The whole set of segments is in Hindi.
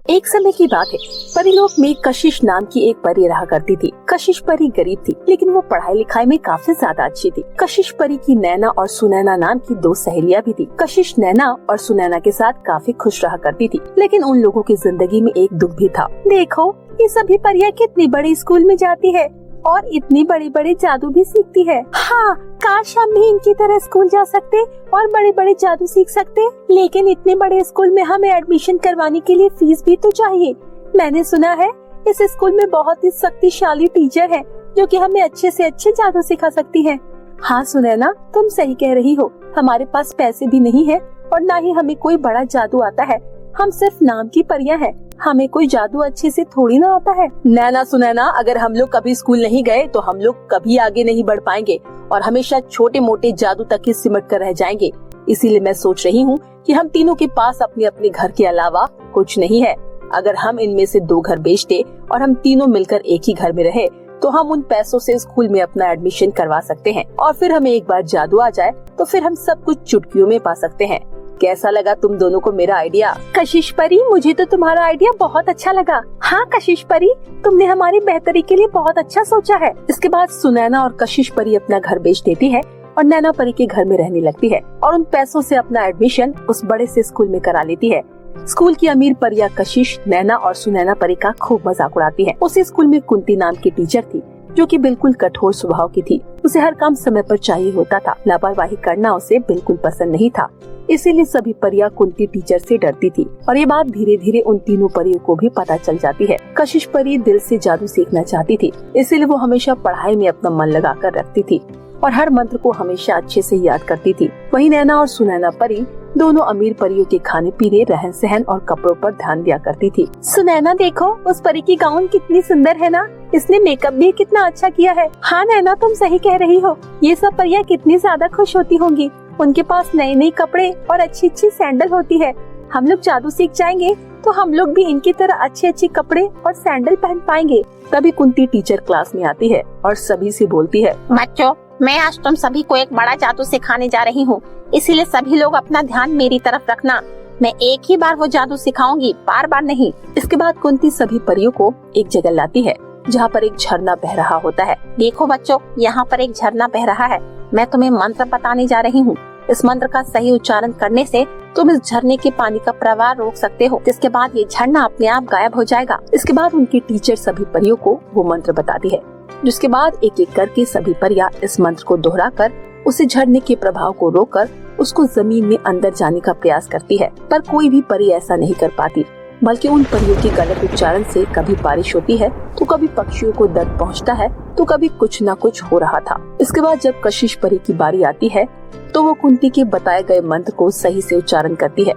एक समय की बात है, परीलोक में कशिश नाम की एक परी रहा करती थी। कशिश परी गरीब थी, लेकिन वो पढ़ाई लिखाई में काफी ज्यादा अच्छी थी। कशिश परी की नैना और सुनैना नाम की दो सहेलियां भी थी। कशिश नैना और सुनैना के साथ काफी खुश रहा करती थी, लेकिन उन लोगों की जिंदगी में एक दुख भी था। देखो, ये सभी परियां कितनी बड़ी स्कूल में जाती है और इतनी बड़े बड़े जादू भी सीखती है। हाँ, काश हम भी इनकी तरह स्कूल जा सकते और बड़े बड़े जादू सीख सकते, लेकिन इतने बड़े स्कूल में हमें एडमिशन करवाने के लिए फीस भी तो चाहिए। मैंने सुना है इस स्कूल में बहुत ही शक्तिशाली टीचर है जो कि हमें अच्छे से अच्छे जादू सिखा सकती है। हाँ सुनैना, तुम सही कह रही हो। हमारे पास पैसे भी नहीं है और न ही हमें कोई बड़ा जादू आता है। हम सिर्फ नाम की परियां हैं, हमें कोई जादू अच्छे से थोड़ी ना आता है। नैना सुनैना, अगर हम लोग कभी स्कूल नहीं गए तो हम लोग कभी आगे नहीं बढ़ पाएंगे और हमेशा छोटे मोटे जादू तक ही सिमट कर रह जाएंगे। इसीलिए मैं सोच रही हूँ कि हम तीनों के पास अपने अपने घर के अलावा कुछ नहीं है। अगर हम इनमें से 2 घर बेचते और हम तीनों मिलकर एक ही घर में रहे तो हम उन पैसों से स्कूल में अपना एडमिशन करवा सकते हैं और फिर हमें एक बार जादू आ जाए तो फिर हम सब कुछ चुटकियों में पा सकते हैं। कैसा लगा तुम दोनों को मेरा आइडिया? कशिश परी, मुझे तो तुम्हारा आइडिया बहुत अच्छा लगा। हाँ कशिश परी, तुमने हमारी बेहतरी के लिए बहुत अच्छा सोचा है। इसके बाद सुनैना और कशिश परी अपना घर बेच देती है और नैना परी के घर में रहने लगती है और उन पैसों से अपना एडमिशन उस बड़े से स्कूल में करा लेती है। स्कूल की अमीर परियां कशिश, नैना और सुनैना परी का खूब मजाक उड़ाती है। उसी स्कूल में कुंती नाम की टीचर थी जो कि बिल्कुल कठोर स्वभाव की थी। उसे हर काम समय पर चाहिए होता था। लापरवाही करना उसे बिल्कुल पसंद नहीं था। इसीलिए सभी परियां कुंती टीचर से डरती थी और ये बात धीरे धीरे उन तीनों परियों को भी पता चल जाती है। कशिश परी दिल से जादू सीखना चाहती थी, इसीलिए वो हमेशा पढ़ाई में अपना मन लगाकर रखती थी और हर मंत्र को हमेशा अच्छे से याद करती थी। वहीं नैना और सुनैना परी दोनों अमीर परियों के खाने पीने, रहन सहन और कपड़ों पर ध्यान दिया करती थी। सुनैना देखो, उस परी की गाउन कितनी सुंदर है ना, इसने मेकअप भी कितना अच्छा किया है। हाँ नैना, तुम सही कह रही हो। ये सब परियां कितनी ज्यादा खुश होती होंगी। उनके पास नए नए कपड़े और अच्छी अच्छी सैंडल होती है। हम लोग जादू सीख जाएंगे तो हम लोग भी इनकी तरह अच्छे अच्छे कपड़े और सैंडल पहन पाएंगे। तभी कुंती टीचर क्लास में आती है और सभी से बोलती है, बच्चों, मैं आज तुम सभी को एक बड़ा जादू सिखाने जा रही हूँ, इसीलिए सभी लोग अपना ध्यान मेरी तरफ रखना। मैं एक ही बार वो जादू सिखाऊंगी, बार बार नहीं। इसके बाद कुंती सभी परियों को एक जगह लाती है जहाँ पर एक झरना बह रहा होता है। देखो बच्चों, यहाँ पर एक झरना बह रहा है। मैं तुम्हें मंत्र बताने जा रही हूँ। इस मंत्र का सही उच्चारण करने से तुम इस झरने के पानी का प्रवाह रोक सकते हो, जिसके बाद ये झरना अपने आप गायब हो जाएगा। इसके बाद उनकी टीचर सभी परियों को वो मंत्र बताती है, जिसके बाद एक एक करके सभी परियां इस मंत्र को दोहराकर उसे झरने के प्रभाव को रोककर उसको जमीन में अंदर जाने का प्रयास करती है। पर कोई भी परी ऐसा नहीं कर पाती, बल्कि उन परियों के गलत उच्चारण से कभी बारिश होती है तो कभी पक्षियों को दर्द पहुंचता है तो कभी कुछ न कुछ हो रहा था। इसके बाद जब कशिश परी की बारी आती है तो वो कुंती के बताए गए मंत्र को सही से उच्चारण करती है,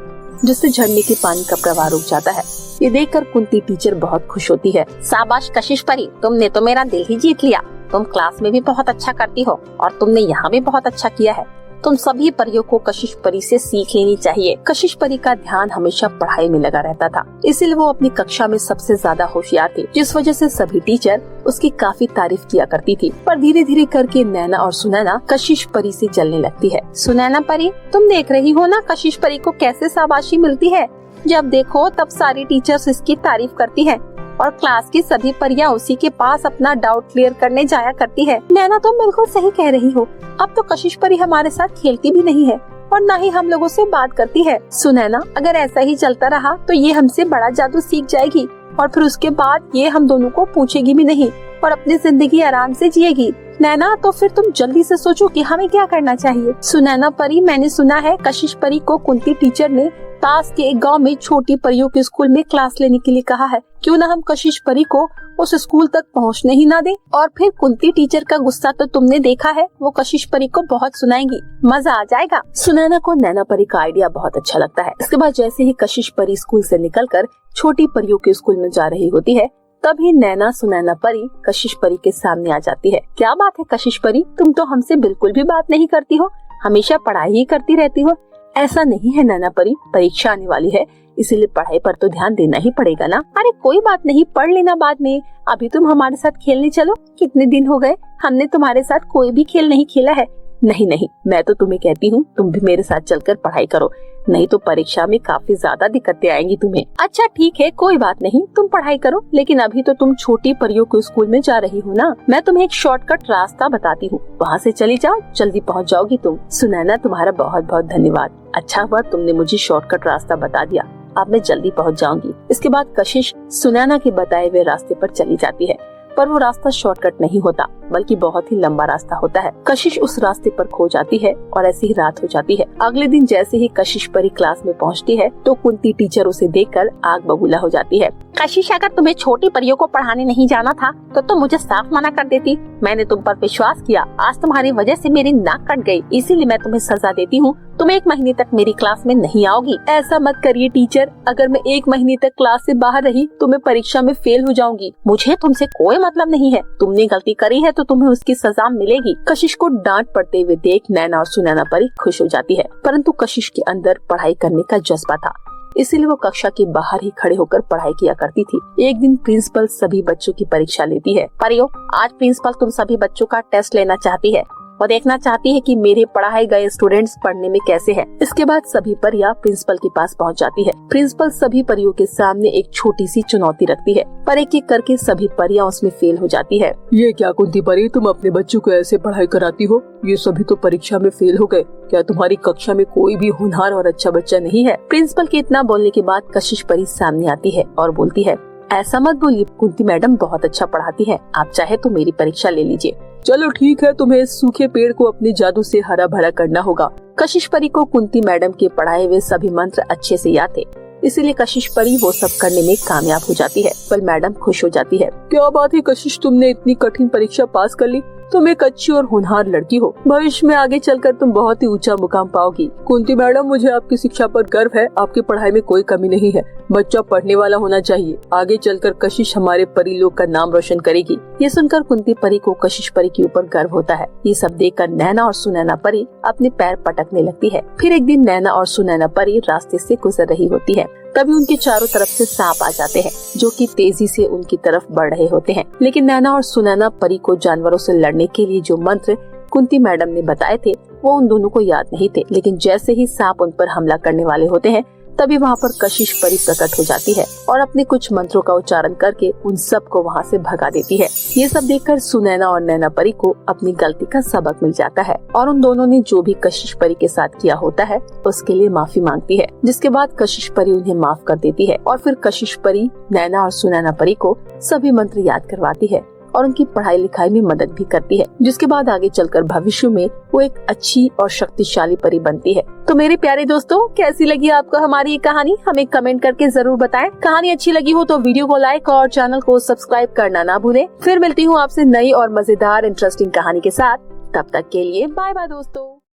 जिससे झरने के पानी का प्रवाह रुक जाता है। ये देखकर कुंती टीचर बहुत खुश होती है। शाबाश कशिश परी, तुमने तो मेरा दिल ही जीत लिया। तुम क्लास में भी बहुत अच्छा करती हो और तुमने यहाँ भी बहुत अच्छा किया है। तुम सभी परियों को कशिश परी से सीख लेनी चाहिए। कशिश परी का ध्यान हमेशा पढ़ाई में लगा रहता था, इसीलिए वो अपनी कक्षा में सबसे ज्यादा होशियार थी, जिस वजह से सभी टीचर उसकी काफी तारीफ किया करती थी। पर धीरे धीरे करके नैना और सुनैना कशिश परी से जलने लगती है। सुनैना परी, तुम देख रही हो ना कशिश परी को कैसे शाबाशी मिलती है। जब देखो तब सारी टीचर्स इसकी तारीफ करती है और क्लास की सभी परियां उसी के पास अपना डाउट क्लियर करने जाया करती है। नैना, तुम बिल्कुल सही कह रही हो। अब तो कशिश परी हमारे साथ खेलती भी नहीं है और न ही हम लोगों से बात करती है। सुनैना, अगर ऐसा ही चलता रहा तो ये हमसे बड़ा जादू सीख जाएगी और फिर उसके बाद ये हम दोनों को पूछेगी भी नहीं और अपनी जिंदगी आराम से जिएगी। नैना, तो फिर तुम जल्दी से सोचो कि हमें क्या करना चाहिए। सुनैना परी, मैंने सुना है कशिश परी को कुंती टीचर ने पास के एक गांव में छोटी परियों के स्कूल में क्लास लेने के लिए कहा है। क्यों ना हम कशिश परी को उस स्कूल तक पहुंचने ही ना दें और फिर कुंती टीचर का गुस्सा तो तुमने देखा है, वो कशिश परी को बहुत सुनाएंगी, मजा आ जाएगा। सुनैना को नैना परी का आइडिया बहुत अच्छा लगता है। इसके बाद जैसे ही कशिश परी स्कूल से निकलकर छोटी परियों के स्कूल में जा रही होती है, तभी नैना सुनैना परी कशिश परी के सामने आ जाती है। क्या बात है कशिश परी, तुम तो हमसे बिल्कुल भी बात नहीं करती हो, हमेशा पढ़ाई ही करती रहती हो। ऐसा नहीं है नैना परी, परीक्षा आने वाली है, इसीलिए पढ़ाई पर तो ध्यान देना ही पड़ेगा ना। अरे कोई बात नहीं, पढ़ लेना बाद में। अभी तुम हमारे साथ खेलने चलो। कितने दिन हो गए हमने तुम्हारे साथ कोई भी खेल नहीं खेला है। नहीं नहीं, मैं तो तुम्हें कहती हूँ तुम भी मेरे साथ चलकर पढ़ाई करो, नहीं तो परीक्षा में काफी ज्यादा दिक्कतें आएंगी तुम्हें। अच्छा ठीक है, कोई बात नहीं, तुम पढ़ाई करो, लेकिन अभी तो तुम छोटी परियों के स्कूल में जा रही हो ना। मैं तुम्हें एक शॉर्टकट रास्ता बताती हूँ, वहाँ से चली जाओ, जल्दी पहुँच जाओगी तुम। सुनैना, तुम्हारा बहुत बहुत धन्यवाद। अच्छा हुआ तुमने मुझे शॉर्टकट रास्ता बता दिया, अब मैं जल्दी पहुँच जाऊंगी। इसके बाद कशिश सुनैना के बताए हुए रास्ते पर चली जाती है, पर वो रास्ता शॉर्टकट नहीं होता बल्कि बहुत ही लंबा रास्ता होता है। कशिश उस रास्ते पर खो जाती है और ऐसी ही रात हो जाती है। अगले दिन जैसे ही कशिश परी क्लास में पहुंचती है तो कुंती टीचर उसे देखकर आग बबूला हो जाती है। कशिश, अगर तुम्हें छोटी परियों को पढ़ाने नहीं जाना था तो तुम मुझे साफ मना कर देती। मैंने तुम पर विश्वास किया, आज तुम्हारी वजह से मेरी नाक कट गई, इसीलिए मैं तुम्हें सजा देती हूँ। तुम 1 महीने तक मेरी क्लास में नहीं आओगी। ऐसा मत करिए टीचर, अगर मैं 1 महीने तक क्लास से बाहर रही तो मैं परीक्षा में फेल हो जाऊंगी। मुझे तुमसे कोई मतलब नहीं है, तुमने गलती करी है तो तुम्हें उसकी सजा मिलेगी। कशिश को डांट पड़ते हुए देख नैना और सुनैना परी खुश हो जाती है, परंतु कशिश के अंदर पढ़ाई करने का जज्बा था, इसीलिए वो कक्षा के बाहर ही खड़े होकर पढ़ाई किया करती थी। एक दिन प्रिंसिपल सभी बच्चों की परीक्षा लेती है। परियो, आज प्रिंसिपल तुम सभी बच्चों का टेस्ट लेना चाहती है, वो देखना चाहती है कि मेरे पढ़ाए गए स्टूडेंट्स पढ़ने में कैसे हैं। इसके बाद सभी परियां प्रिंसिपल के पास पहुंच जाती है। प्रिंसिपल सभी परियों के सामने एक छोटी सी चुनौती रखती है, पर एक एक करके सभी परियां उसमें फेल हो जाती है। ये क्या कुंती परी, तुम अपने बच्चों को ऐसे पढ़ाई कराती हो? ये सभी तो परीक्षा में फेल हो गए, क्या तुम्हारी कक्षा में कोई भी होनहार और अच्छा बच्चा नहीं है? प्रिंसिपल के इतना बोलने के बाद कशिश परी सामने आती है और बोलती है, ऐसा मत बोलिए, कुंती मैडम बहुत अच्छा पढ़ाती है, आप चाहे तो मेरी परीक्षा ले लीजिए। चलो ठीक है, तुम्हें इस सूखे पेड़ को अपने जादू से हरा भरा करना होगा। कशिश परी को कुंती मैडम के पढ़ाए हुए सभी मंत्र अच्छे से याद थे, इसीलिए कशिश परी वो सब करने में कामयाब हो जाती है, पर मैडम खुश हो जाती है। क्या बात है कशिश, तुमने इतनी कठिन परीक्षा पास कर ली, तुम एक अच्छी और होनहार लड़की हो, भविष्य में आगे चलकर तुम बहुत ही ऊंचा मुकाम पाओगी। कुंती मैडम, मुझे आपकी शिक्षा पर गर्व है, आपकी पढ़ाई में कोई कमी नहीं है, बच्चा पढ़ने वाला होना चाहिए, आगे चलकर कशिश हमारे परी लोग का नाम रोशन करेगी। ये सुनकर कुंती परी को कशिश परी के ऊपर गर्व होता है। ये सब देखकर नैना और सुनैना परी अपने पैर पटकने लगती है। फिर एक दिन नैना और सुनैना परी रास्ते से गुजर रही होती है, तभी उनके चारों तरफ से सांप आ जाते हैं, जो कि तेजी से उनकी तरफ बढ़ रहे होते हैं। लेकिन नैना और सुनैना परी को जानवरों से लड़ने के लिए जो मंत्र कुंती मैडम ने बताए थे वो उन दोनों को याद नहीं थे। लेकिन जैसे ही सांप उन पर हमला करने वाले होते हैं तभी वहाँ पर कशिश परी प्रकट हो जाती है और अपने कुछ मंत्रों का उच्चारण करके उन सब को वहाँ से भगा देती है। ये सब देखकर सुनैना और नैना परी को अपनी गलती का सबक मिल जाता है और उन दोनों ने जो भी कशिश परी के साथ किया होता है उसके लिए माफी मांगती है, जिसके बाद कशिश परी उन्हें माफ कर देती है और फिर कशिश परी नैना और सुनैना परी को सभी मंत्र याद करवाती है और उनकी पढ़ाई लिखाई में मदद भी करती है, जिसके बाद आगे चलकर भविष्य में वो एक अच्छी और शक्तिशाली परी बनती है। तो मेरे प्यारे दोस्तों, कैसी लगी आपको हमारी ये कहानी? हमें कमेंट करके जरूर बताएं। कहानी अच्छी लगी हो तो वीडियो को लाइक और चैनल को सब्सक्राइब करना ना भूलें। फिर मिलती हूँ आपसे नई और मजेदार इंटरेस्टिंग कहानी के साथ, तब तक के लिए बाय बाय दोस्तों।